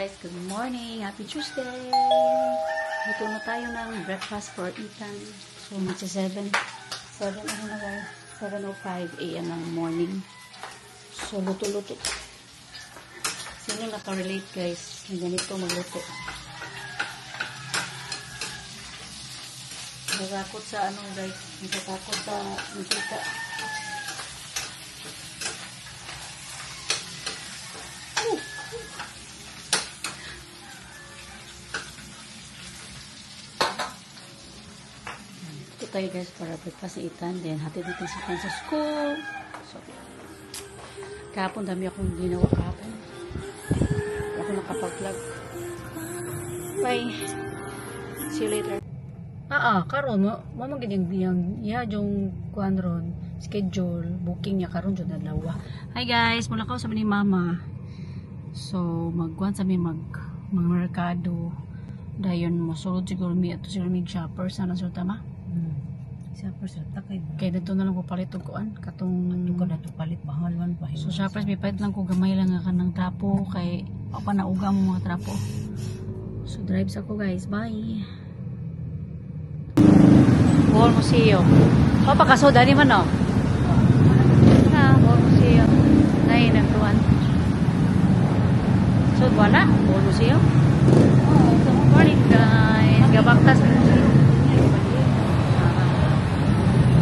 guys, good morning, happy Tuesday. Luto na tayo ng breakfast for Ethan. So magsa 7 ano na guys, 7:05 AM ng morning. So luto-luto. Sino nakarelate guys na ganito magluto? Natatakot sa ano guys, natatakot sa mantika. Tayo guys para breakfast ni Ethan, then hatid natin si Ethan sa school. So kahapon dami akong ginawa kahapon, ako nakapag-vlog. Bye, see you later. Karon mo magiging yung kuan ron schedule booking niya karon jud dalawa. Hi guys, mula ko sa ni mama, so magkuan sa mga merkado dayon mo sulod siguro mi ato siguro mig shopper sana sa tama. Shoppers takay ba? Kaya dito na lang ko palit og kuan katong ko na to palit bahalwan pa. So shoppers may palit lang ko gamay lang nga kanang trapo kay pa nauga mo mga trapo. So drives ako guys, bye. Wall Museum. Pakasoda ni man no. Wall Museum. Nay nang tuan. So wala Wall Museum. Good morning guys. Gabaktas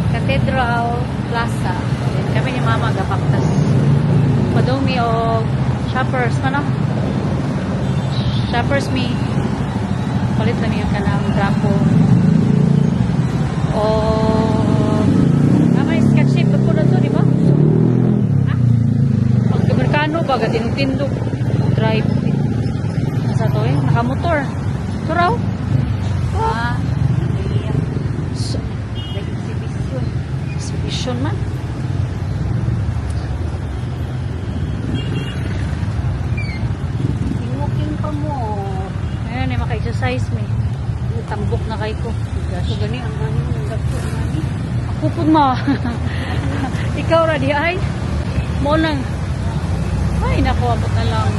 Cathedral Plaza. Kami ni mama gapaktas. Padumi o shoppers ano? Shoppers me. Palit lang yung kanang drapo. O may sketch shape ko na to, di ba? Pag Amerikano ba tinutindog drive. Nasa to nakamotor. Ito raw. Exhibition man. Walking pa mo. Ayan, maka-exercise me. Tambok na kay ko. So gani ang aning nagdagto mani. Ako pud mo. Ikaw ra di ay. Mo nang. Ay nako abot na lang.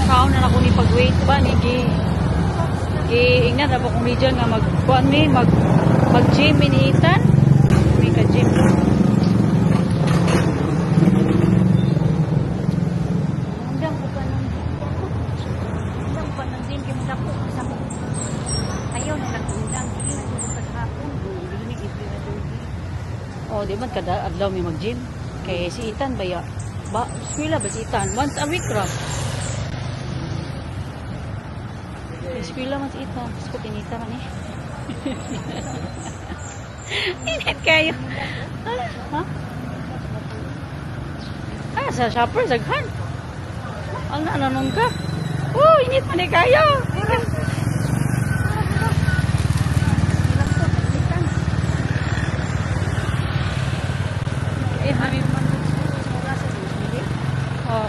Kaon na ako ni pag-wait ba ni ingnan ako kung medyo nga mag-kuan mi mag-gym ni Ethan. May ka-gym. Undang ko pa nang din kay mo sa mo. Ayaw na nag-undang dili na ko sa hapon. Dili ni di man kada adlaw mi mag-gym kay si Ethan ba eskwela ba si Ethan once a week ra. Eskwela man si Ethan. Gusto tinita man Init kayo. Sa shopper, zaghan. Ang nananong ka. Init man kayo. Kami man.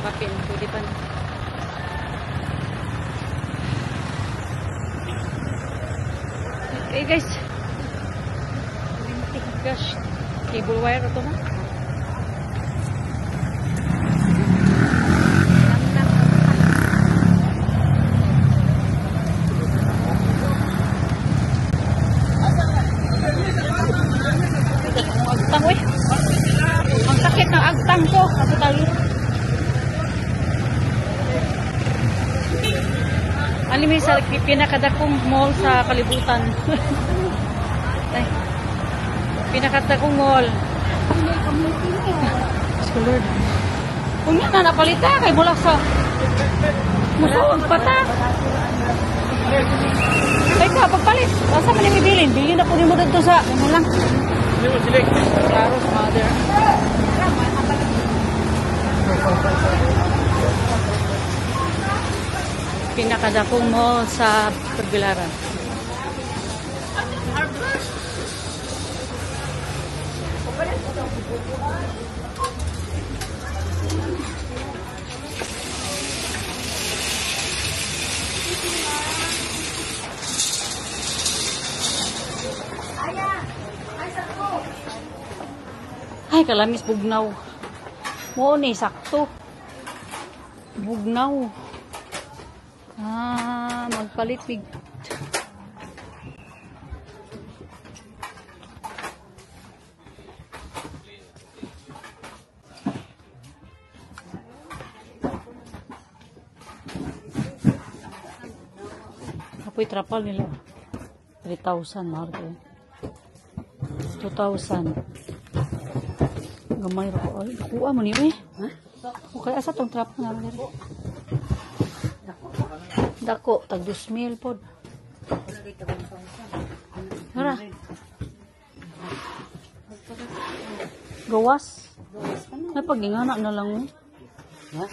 Kapin. Pwede pa. Okay guys, gosh, cable wire ito na. Agtang we, ang sakit ng agtang ko kasi tayo. Alam sa pinakadakong mall sa kalibutan. Pinakadakong mall. Lord. Kung yan na napalita kay mula sa musuog pata. Ay ka, pagpalit. Basta man yung ibilin. Bilin na po ni mo dito sa ano lang. Claros mother. Pinakadakong mall sa Tugbilaran. Ay, kalamis bugnaw. Mo ni sakto. Bugnaw. Magpalit big. Apoy trapal nila. 3,000 mahal ko. 2,000. Gamay ra ko. Ay, kuha mo niyo eh. Ha? Okay, asa tong trapal na diri? Dako, tag 2,000 pod. Hara. Gawas. Ay, pag ingana na lang mo. Ha?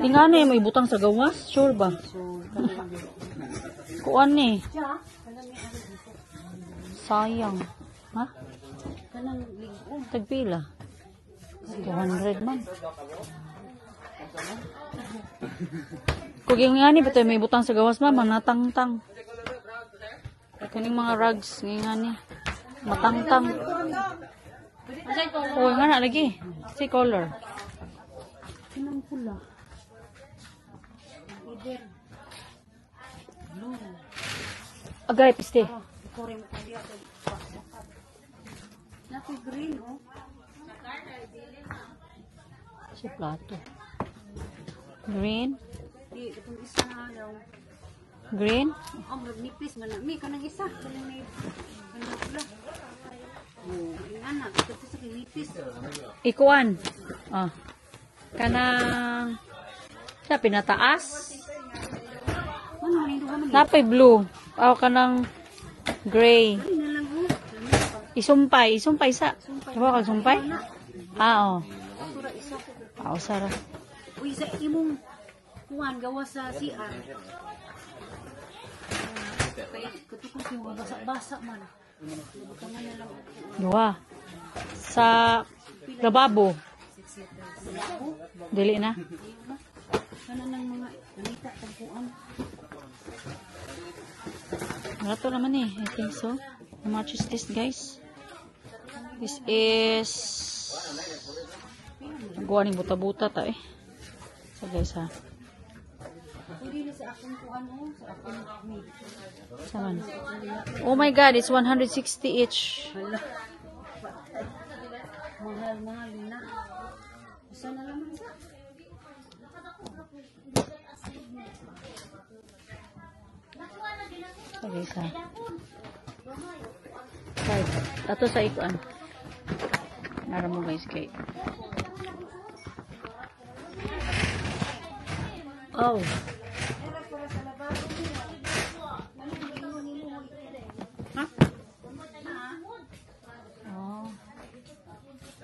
Ingana may butang sa gawas? Sure ba? Kuan ni. Sayang. Ha? Tagpila. 200 man. Kung yung nga ni, bato may butang sa gawas man, manatang-tang. Kaning mga rugs, nga ni. Matang-tang. Oo, nga na, lagi. Si color. Kinang pula. Agay, piste. Naku green, oh. Si plato. Green. Di, itong isa na daw. Green. Ang magnipis man. May kanang isa. Kanang may kanang pula. Oh, yung anak. Ito sa kinipis. Ikuan. Ah. Kanang siya pinataas. Ano, hindi ka man. Napay blue. Aw kanang gray. Ano na lang, oh. Isumpay sa. Diba kag sumpay? Ah, oh. Sura isa. Ah, sara. Uy, sa imong kuwan gawa sa CR. Kaya kutukos yung mga basa-basa man. Butangan na lang. Duwa. Sa lababo. Dili na. Kana ng mga anita tagpuan. Rato naman eh. I think so. How much is this, guys? This is gawa ng buta-buta ta eh. So guys ha. Pwede na sa akong kuwan mo, sa akong meat. Saman. Oh my god, it's 160 each. Hala. Mahal na. Isa na lang isa. So guys ha. Right. Ato sa ikuan. Nara mo guys kay. Oh. Ha? Oh.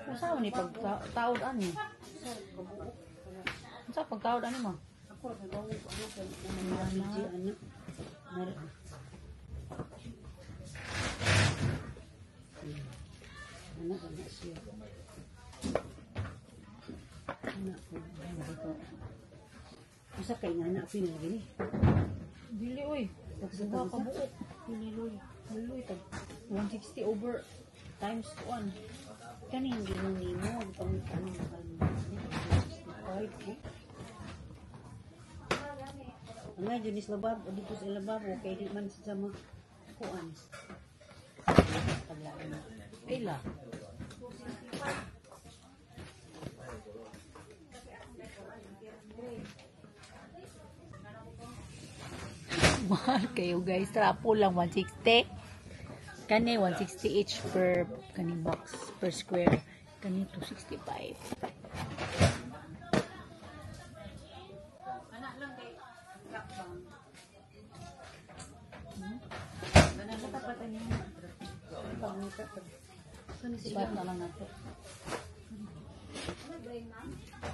Usaw ni pagtaod ani? Unsa pagtaod ani mo? Ako ra daw ano kay ano. Anak siya. Anak ko. Usa kay anak pin lagi ni. Dili oy. Pagsuga ka buo. Dili tag 160 over times 1. Kani hindi mo nimo pang ano Ang jenis labab, dito sa lababo kay di man sa mga kuan. Ila. Mahal kayo guys. Trapo lang 160. Kani 160 each per kani box per square. Kani 265. Anak lang kay lakbang. Banana tapat ani. Pangita pag. Kani Sibat na lang nato.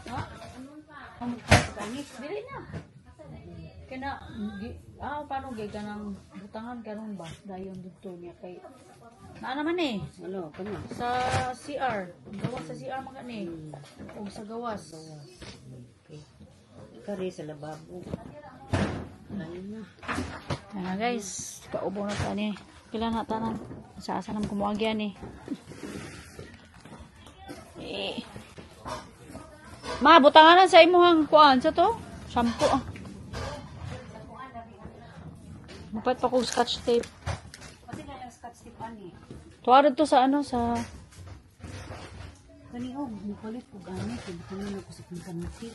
Ha? Ang kanis dili na. Kena paano gay kanang butangan karon ba dayon dito niya kay na naman eh Ano, kani? sa CR gawas sa CR mga ni o sa gawas. Okay. Kari sa lababo. Ayun na. Ayan guys, paubo na ta ni. Kailan na tanan sa asa nang kumuagyan ni. Eh. Ma, butanganan sa imuhang kuan sa to. Shampoo ah. Mapait pa kong scotch tape. Kasi na yung scotch tip ani. Tuwarad to sa ano, sa... Kani oh, mukulit ko gamit. Kani ko sa pangkamati.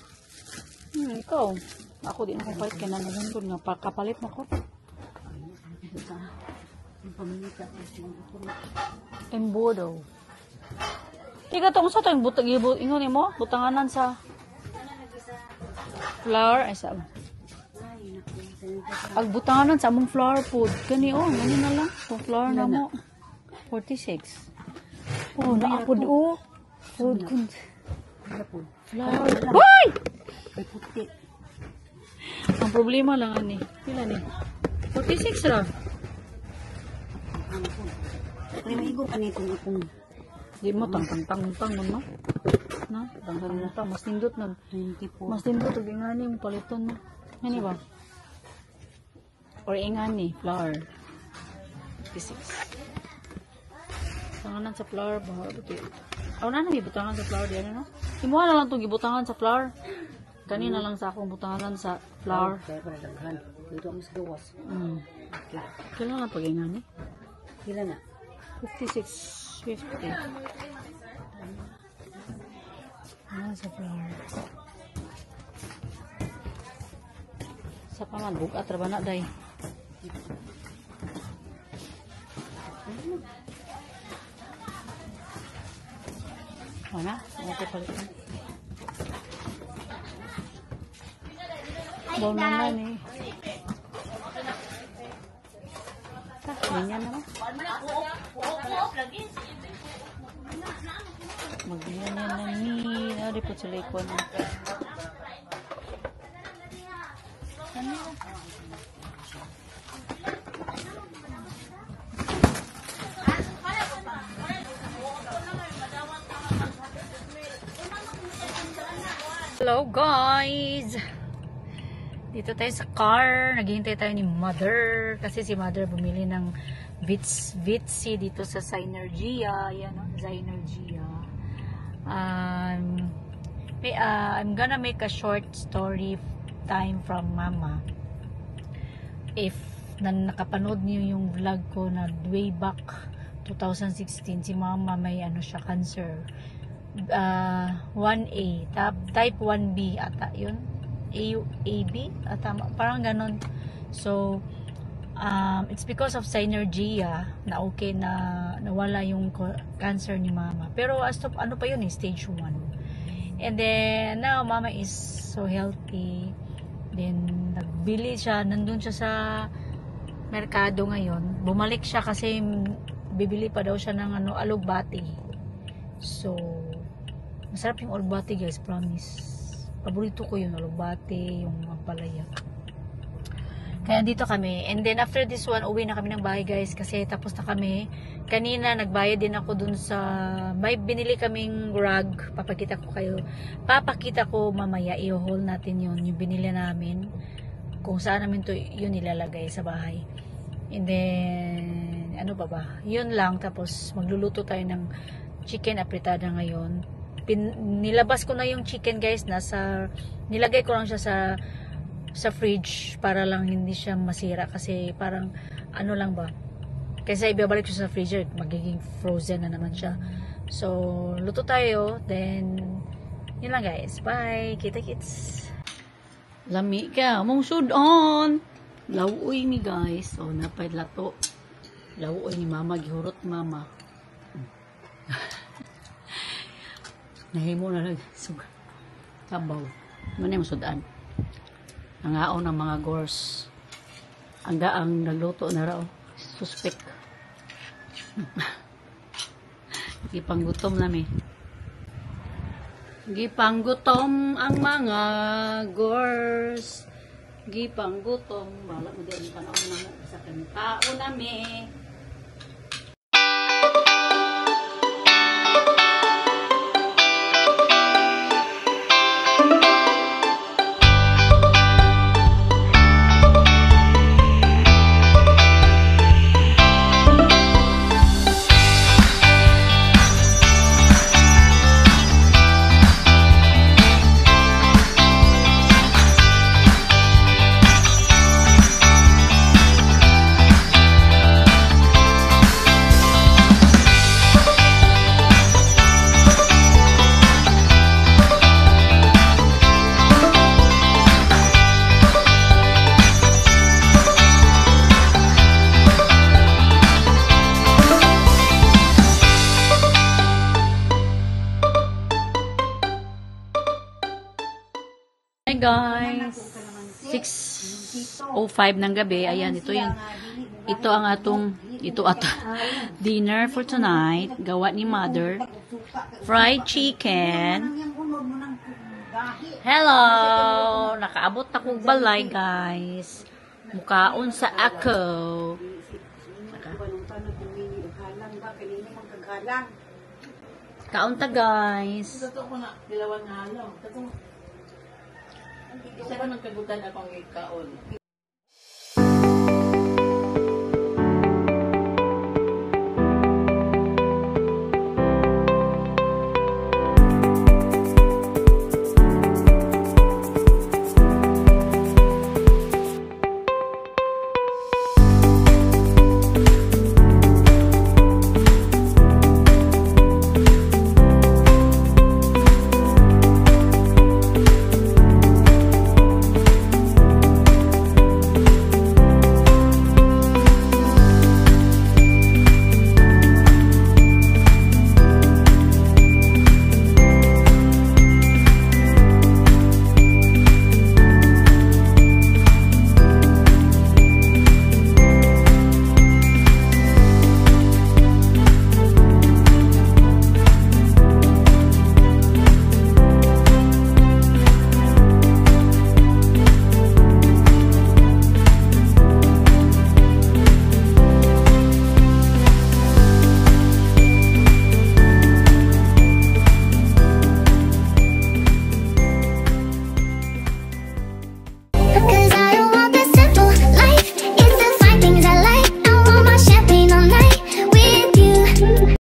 Ikaw. Ako din ako palit ka na naman ko nga kapalit na ko. Yung paminita ko siya. Embudo. Tiga to sa to yung butag ingon mo, butanganan sa flour ay sa ag butanganan sa among flour food. Kani oh, ngani na lang. Tong flour na mo. 46. Oh, naapod oh. Food kun. Flour. Hoy! Ay puti. Ang problema lang ani. Pila ni? 46 ra. Kaya maigo pa nito akong Di mo tang nun no? Na, tang mas nindot nun. 24. Mas nindot og ingani mo paliton no. Ngani ba? Or ingani flour. 56. Tanganan sa flour ba? Aw na nami butangan sa flour diyan no? Imuha na lang tong gibutangan sa flour. Kanina lang sa akong butangan sa flour. Kaya para daghan. Dito mo sa gawas. Kailangan pag ingani. Kila na. 56.50. Sa flour. Sa paman, bukat ra ba na, day? Wala? Okay palitan. Bawa naman eh. Ganyan naman. Magyan na ni. Nari po sila ikon. Ano? Hello guys! Dito tayo sa car. Naghihintay tayo ni Mother. Kasi si Mother bumili ng Vitsi dito sa Synergia. Yan o, Synergia. I'm gonna make a short story time from Mama. If nakapanood niyo yung vlog ko na way back 2016, si Mama may ano siya, cancer. 1A, type 1B ata yun. AB ata, parang ganon. So it's because of Synergia na okay na nawala yung cancer ni Mama, pero as to ano pa yun stage 1. And then now Mama is so healthy. Then nagbili siya, nandun siya sa merkado ngayon, bumalik siya kasi bibili pa daw siya ng alugbati. So masarap yung alugbati guys, promise. Paborito ko yung alugbati, yung ampalaya. Kaya dito kami. And then after this one, uwi na kami ng bahay guys. Kasi tapos na kami. Kanina nagbayad din ako dun sa... May binili kaming rug. Papakita ko mamaya. I-haul natin yun. Yung binili namin. Kung saan namin to yun nilalagay sa bahay. And then... Ano ba? Yun lang. Tapos magluluto tayo ng chicken apritada ngayon. Nilabas ko na yung chicken guys, nilagay ko lang siya sa fridge para lang hindi siya masira kasi parang ano lang ba, kasi ibabalik siya sa freezer magiging frozen na naman siya. So luto tayo, then yun lang guys, bye, kita-kits. Lami ka mong sudon lawuy mi guys. So napay lato lawuy ni Mama, gihurot Mama. Nahimo na lang sabaw. Muna yung sudan. Nangaon ng mga gors. Ang daang nagluto na raw. Suspect. Gipanggutom namin. Gipanggutom ang mga gors. Gipanggutom. Wala mo din panahon naman sa kantao namin. guys. 6:05 ng gabi. Ayan, ito ang atong dinner for tonight. Gawa ni mother. Fried chicken. Hello! Nakaabot na kong balay, guys. Mukaon sa ako. Kaunta, guys. Totoo ko na, dilawan nga lang. Isa ba nagkagutan akong ikaon?